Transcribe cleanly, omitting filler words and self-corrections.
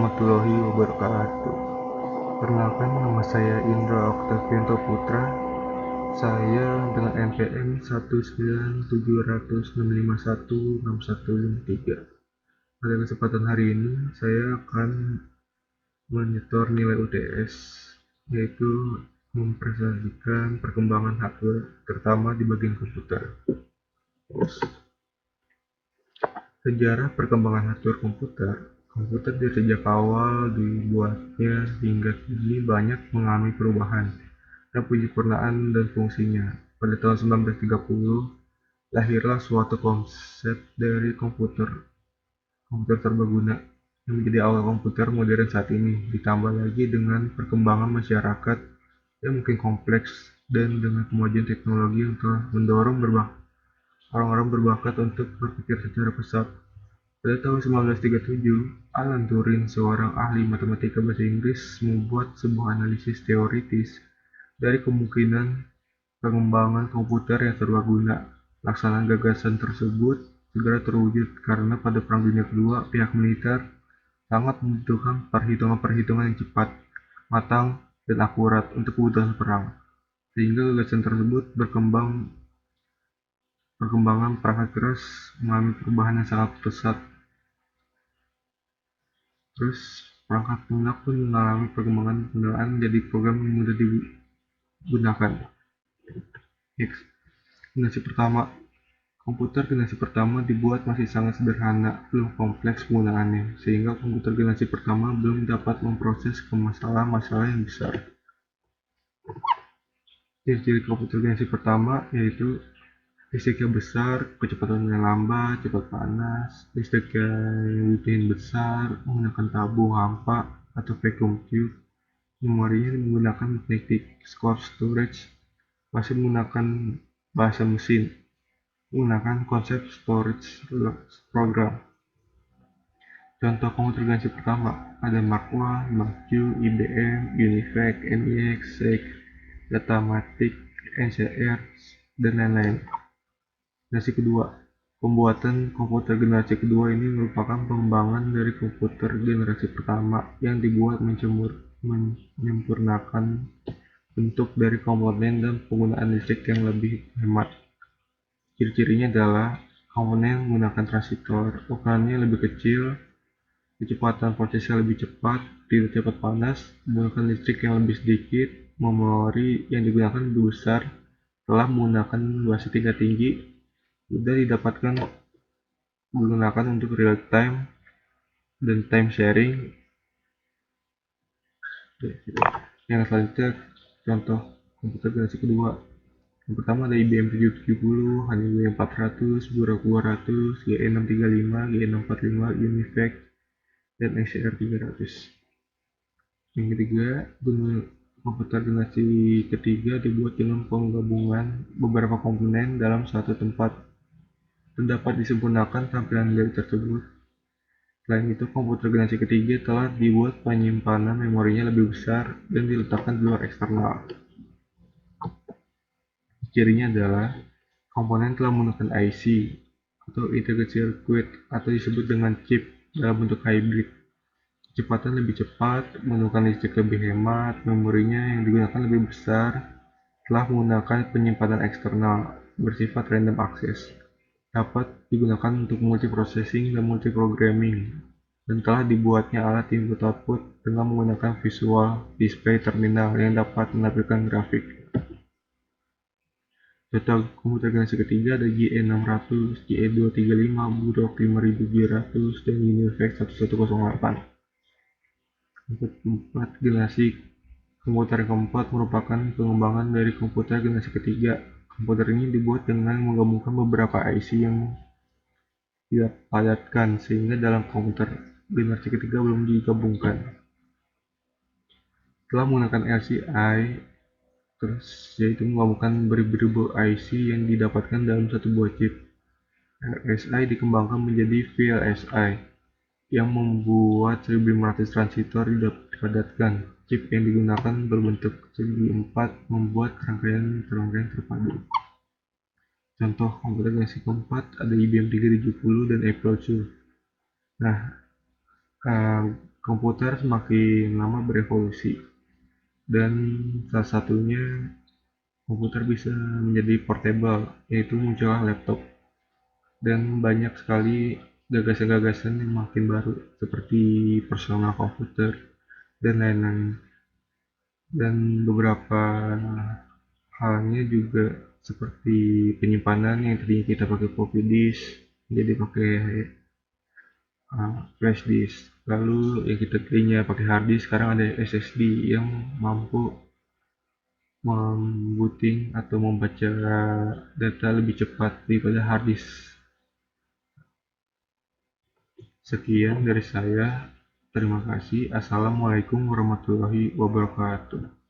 warahmatullahi wabarakatuh. Perkenalkan, nama saya Indra Oktavianto Putra. Saya dengan NPM 19760516153. Pada kesempatan hari ini, saya akan menyetor nilai UTS, yaitu mempresentasikan perkembangan hardware, terutama di bagian komputer. Sejarah perkembangan hardware komputer. Komputer dari sejak awal dibuatnya hingga kini banyak mengalami perubahan dan penyempurnaan dan fungsinya. Pada tahun 1930, lahirlah suatu konsep dari komputer serbaguna yang menjadi awal komputer modern saat ini. Ditambah lagi dengan perkembangan masyarakat yang makin kompleks dan dengan kemajuan teknologi yang telah mendorong orang-orang berbakat untuk berpikir secara pesat. Pada tahun 1937, Alan Turing, seorang ahli matematika bahasa Inggris, membuat sebuah analisis teoritis dari kemungkinan pengembangan komputer yang serbaguna. Laksanaan gagasan tersebut segera terwujud karena pada Perang Dunia Kedua, pihak militer sangat membutuhkan perhitungan-perhitungan yang cepat, matang, dan akurat untuk kebutuhan perang. Sehingga gagasan tersebut perkembangan perangkat keras mengalami perubahan yang sangat pesat. Terus perangkat lunak pun mengalami perkembangan penggunaan jadi program yang mudah digunakan. Generasi pertama. Komputer generasi pertama dibuat masih sangat sederhana, belum kompleks penggunaannya, sehingga komputer generasi pertama belum dapat memproses ke masalah-masalah yang besar. Ciri-ciri komputer generasi pertama yaitu listriknya besar, kecepatannya lambat, cepat panas, listriknya yang butuhin besar, menggunakan tabung hampa atau vacuum tube, memorinya menggunakan magnetic core storage, masih menggunakan bahasa mesin, menggunakan konsep storage program. Contoh komputer generasi pertama ada Mark I, Mark II, IBM, UNIVAC, NIX, SEIC, Datamatic, NCR, dan lain-lain. Generasi kedua. Pembuatan komputer generasi kedua ini merupakan pengembangan dari komputer generasi pertama yang dibuat menyempurnakan bentuk dari komponen dan penggunaan listrik yang lebih hemat. Ciri-cirinya adalah komponen menggunakan transistor, ukurannya lebih kecil, kecepatan prosesnya lebih cepat, tidak cepat panas, menggunakan listrik yang lebih sedikit, memori yang digunakan lebih besar, telah menggunakan bahasa tingkat tinggi, mudah didapatkan menggunakan untuk real time dan time sharing. Yang selanjutnya contoh komputer generasi kedua. Yang pertama ada IBM 770, Honeywell 400, Buraku 200, GE635, GE645, UNIVAC, dan XR 300. Yang ketiga, komputer generasi ketiga dibuat dengan penggabungan beberapa komponen dalam satu tempat dan dapat disempurnakan tampilan dari tersebut. Selain itu, komputer generasi ketiga telah dibuat penyimpanan memorinya lebih besar dan diletakkan di luar eksternal. Cirinya adalah komponen telah menggunakan IC atau integrated circuit atau disebut dengan chip dalam bentuk hybrid. Kecepatan lebih cepat, menggunakan listrik lebih hemat, memorinya yang digunakan lebih besar, telah menggunakan penyimpanan eksternal bersifat random access, dapat digunakan untuk multiprocessing dan multiprogramming, dan telah dibuatnya alat input-output dengan menggunakan visual display terminal yang dapat menampilkan grafik. Contoh komputer generasi ketiga ada GE600, GE235, Burok 5700, dan UNIVAC 1108. Keempat, generasi komputer keempat merupakan pengembangan dari komputer generasi ketiga. Komputer ini dibuat dengan menggabungkan beberapa IC yang dipadatkan, sehingga dalam komputer generasi ketiga belum digabungkan. Telah menggunakan LCI, yaitu menggabungkan beribu-ribu IC yang didapatkan dalam satu buah chip. RSI dikembangkan menjadi VLSI, yang membuat 1500 transistor dipadatkan. Chip yang digunakan berbentuk segi empat, membuat rangkaian terpadu. Contoh komputer generasi keempat ada IBM 370 dan Apple II. Nah, Komputer semakin lama berevolusi, dan salah satunya komputer bisa menjadi portable, yaitu muncullah laptop, dan banyak sekali gagasan-gagasan yang makin baru seperti personal komputer dan lain-lain. Dan beberapa halnya juga seperti penyimpanan yang tadinya kita pakai floppy disk jadi pakai flash disk. Lalu yang kita tadinya pakai hard disk sekarang ada SSD yang mampu membooting atau membaca data lebih cepat daripada hard disk. Sekian dari saya. Terima kasih. Assalamualaikum warahmatullahi wabarakatuh.